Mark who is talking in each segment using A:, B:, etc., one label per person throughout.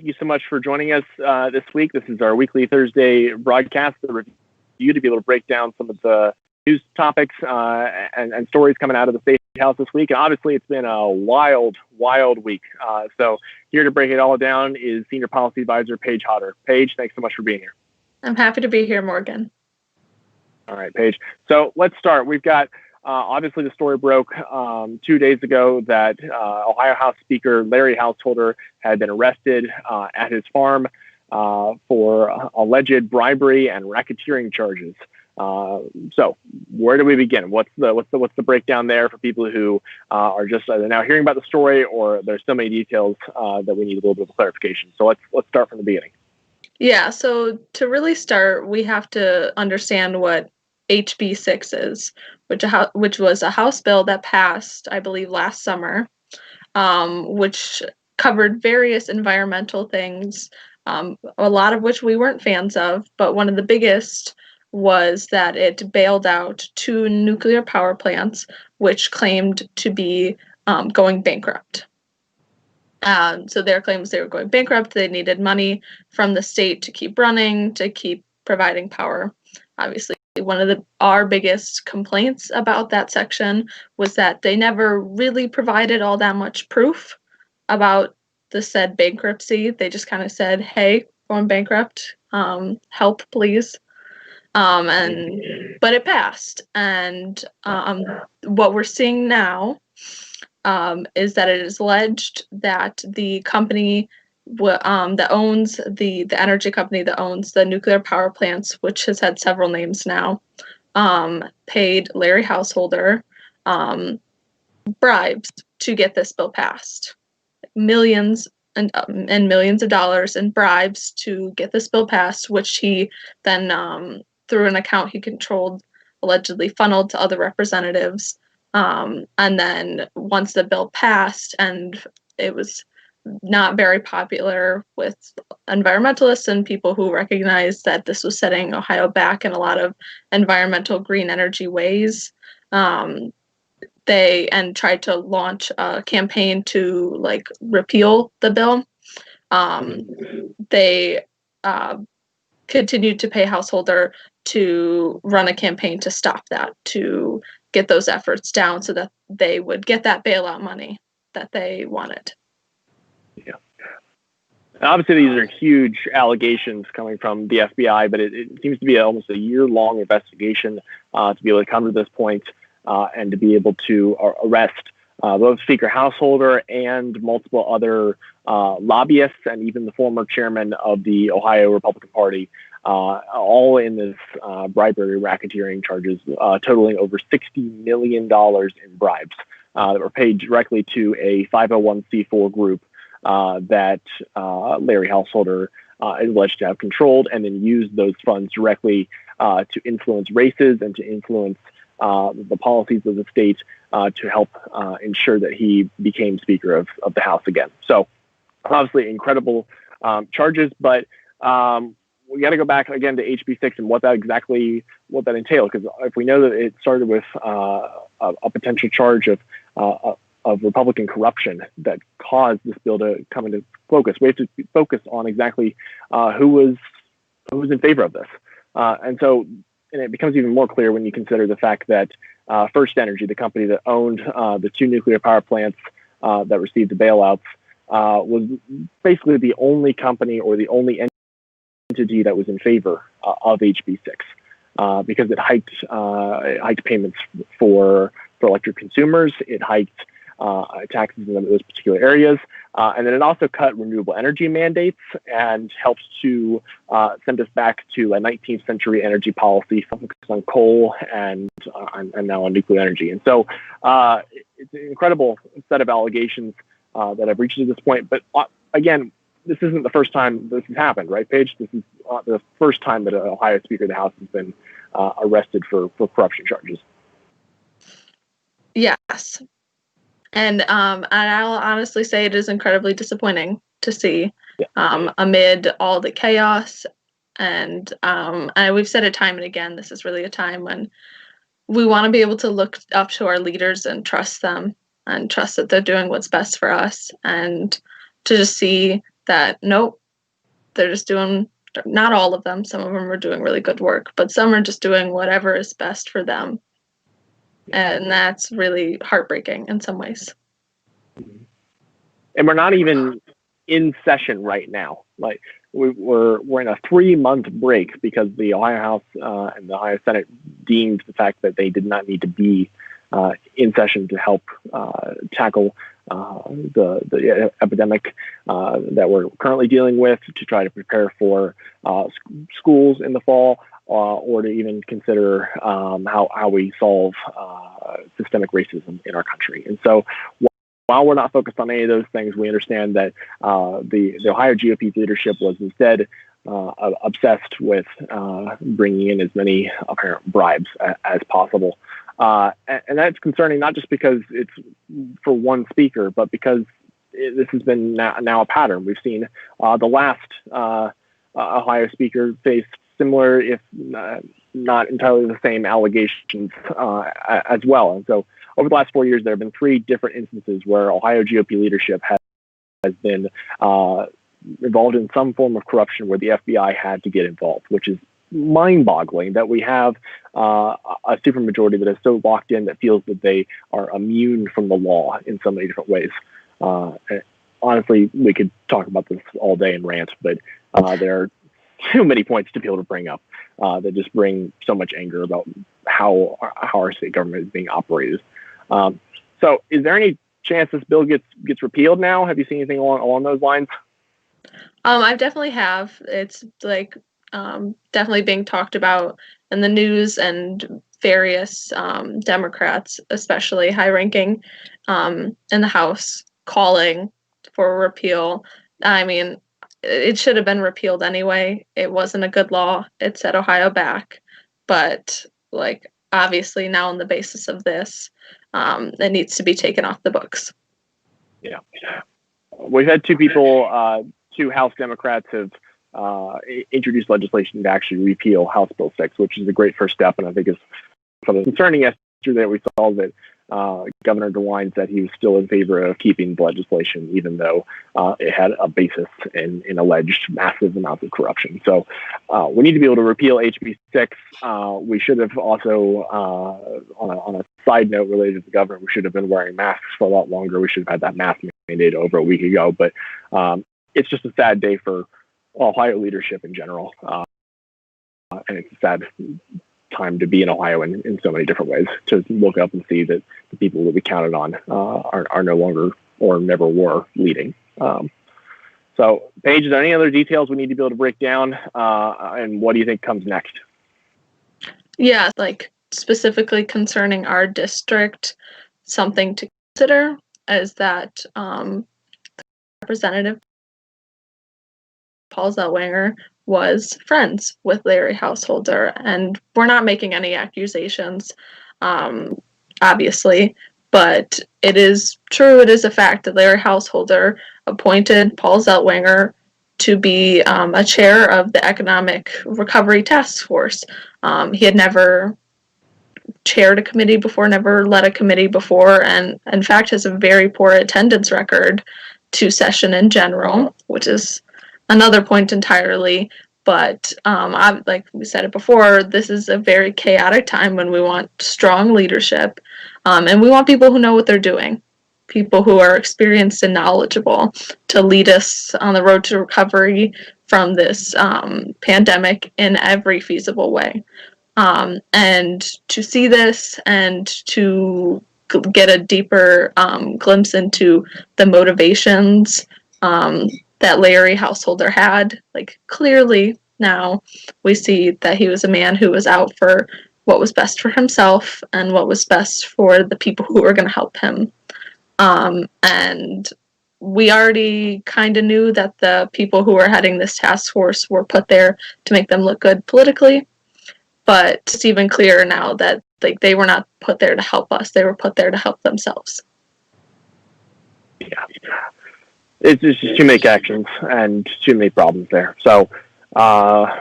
A: you so much for joining us this week. This is our weekly Thursday broadcast, the review, to be able to break down some of the news topics and stories coming out of the Statehouse this week. And obviously, it's been a wild week. So here to break it all down is Senior Policy Advisor Paige Hodder. Paige, thanks so much for being here.
B: I'm happy to be here, Morgan.
A: All right, Paige. So let's start. We've got obviously the story broke 2 days ago that Ohio House Speaker Larry Householder had been arrested at his farm for alleged bribery and racketeering charges. So where do we begin? What's the breakdown there for people who are just either now hearing about the story, or there's so many details that we need a little bit of clarification? So let's start from the beginning.
B: Yeah, so to really start, we have to understand what HB 6 is, which was a House bill that passed, I believe, last summer, which covered various environmental things, a lot of which we weren't fans of, but one of the biggest was that it bailed out 2 nuclear power plants, which claimed to be going bankrupt. So their claim was they were going bankrupt. They needed money from the state to keep running, to keep providing power. Obviously, one of our biggest complaints about that section was that they never really provided all that much proof about the said bankruptcy. They just kind of said, hey, going bankrupt, help, please. But it passed. And what we're seeing now is that it is alleged that the company that owns the energy company that owns the nuclear power plants, which has had several names now, paid Larry Householder bribes to get this bill passed. Millions and millions of dollars in bribes to get this bill passed, which he then, through an account he controlled, allegedly funneled to other representatives. And then once the bill passed, and it was not very popular with environmentalists and people who recognized that this was setting Ohio back in a lot of environmental green energy ways, they tried to launch a campaign to repeal the bill. They continued to pay Householder to run a campaign to stop that, to get those efforts down so that they would get that bailout money that they wanted.
A: Yeah. Obviously, these are huge allegations coming from the FBI, but it seems to be almost a year-long investigation to be able to come to this point and to be able to arrest both Speaker Householder and multiple other lobbyists, and even the former chairman of the Ohio Republican Party, all in this bribery racketeering charges, totaling over $60 million in bribes that were paid directly to a 501c4 group that Larry Householder is alleged to have controlled, and then used those funds directly to influence races and to influence the policies of the state to help ensure that he became Speaker of the House again. So obviously incredible charges, but we got to go back again to HB 6 and what that entailed, because if we know that it started with a potential charge of Republican corruption that caused this bill to come into focus, we have to focus on exactly who was in favor of this, and it becomes even more clear when you consider the fact that First Energy, the company that owned the 2 nuclear power plants that received the bailouts, was basically the only company or the only entity that was in favor of HB 6, because it hiked payments for electric consumers, it hiked taxes in those particular areas, and then it also cut renewable energy mandates and helped to send us back to a 19th century energy policy focused on coal and now on nuclear energy. And so it's an incredible set of allegations that have reached to this point. But again, this isn't the first time this has happened, right, Paige? This is the first time that an Ohio Speaker of the House has been arrested for corruption charges.
B: Yes. And I'll honestly say it is incredibly disappointing to see amid all the chaos. And we've said it time and again, this is really a time when we want to be able to look up to our leaders and trust them and trust that they're doing what's best for us. And to just see that nope, they're just doing, not all of them, some of them are doing really good work, but some are just doing whatever is best for them. And that's really heartbreaking in some ways.
A: And we're not even in session right now. Like we're in a 3-month break because the Ohio House and the Ohio Senate deemed the fact that they did not need to be in session to help tackle the epidemic that we're currently dealing with, to try to prepare for schools in the fall, or to even consider how we solve systemic racism in our country. And so while we're not focused on any of those things, we understand that the Ohio GOP leadership was instead obsessed with bringing in as many apparent bribes as possible. And that's concerning, not just because it's for one speaker, but because this has been now a pattern. We've seen the last Ohio speaker face similar, if not entirely the same, allegations as well. And so over the last 4 years, there have been 3 different instances where Ohio GOP leadership has been involved in some form of corruption where the FBI had to get involved, which is mind-boggling that we have a supermajority that is so locked in that feels that they are immune from the law in so many different ways. Honestly, we could talk about this all day and rant, but there are too many points to be able to bring up that just bring so much anger about how our state government is being operated. So is there any chance this bill gets repealed now? Have you seen anything along those lines?
B: I definitely have. It's like definitely being talked about in the news, and various Democrats, especially high-ranking in the House, calling for a repeal. I mean, it should have been repealed anyway. It wasn't a good law. It set Ohio back. But like, obviously now on the basis of this, it needs to be taken off the books.
A: Yeah. We've had 2 people, 2 House Democrats have introduced legislation to actually repeal House Bill 6, which is a great first step. And I think it's sort of concerning yesterday that we saw that Governor DeWine said he was still in favor of keeping the legislation, even though it had a basis in alleged massive amounts of corruption. So we need to be able to repeal HB 6. We should have also, on a side note related to the governor, we should have been wearing masks for a lot longer. We should have had that mask mandate over a week ago. But it's just a sad day for Ohio leadership in general. And it's a sad time to be in Ohio in so many different ways, to look up and see that the people that we counted on are no longer, or never were, leading. So, Paige, is there any other details we need to be able to break down? And what do you think comes next?
B: Yeah, like specifically concerning our district, something to consider is that Representative Paul Zellweger was friends with Larry Householder, and we're not making any accusations, obviously, but it is true, it is a fact that Larry Householder appointed Paul Zellweger to be a chair of the Economic Recovery Task Force. He had never chaired a committee before, never led a committee before, and in fact has a very poor attendance record to session in general, which is another point entirely. But like we said it before, this is a very chaotic time when we want strong leadership, and we want people who know what they're doing, people who are experienced and knowledgeable to lead us on the road to recovery from this pandemic in every feasible way. And to see this and to get a deeper glimpse into the motivations that Larry Householder had, like clearly now we see that he was a man who was out for what was best for himself and what was best for the people who were going to help him. And we already kind of knew that the people who were heading this task force were put there to make them look good politically, but it's even clearer now that like they were not put there to help us, they were put there to help themselves.
A: Yeah. It's just too many actions and too many problems there. So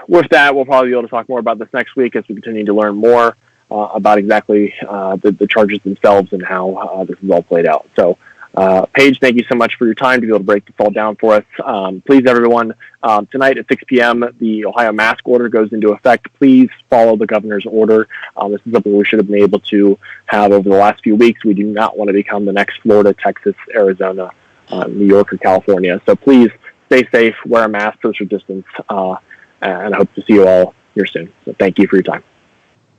A: with that, we'll probably be able to talk more about this next week as we continue to learn more about exactly the charges themselves and how this is all played out. So Paige, thank you so much for your time to be able to break this all down for us. Please, everyone, tonight at 6 p.m., the Ohio mask order goes into effect. Please follow the governor's order. This is something we should have been able to have over the last few weeks. We do not want to become the next Florida, Texas, Arizona, New York, or California. So please stay safe, wear a mask, social distance, and I hope to see you all here soon. So thank you for your time.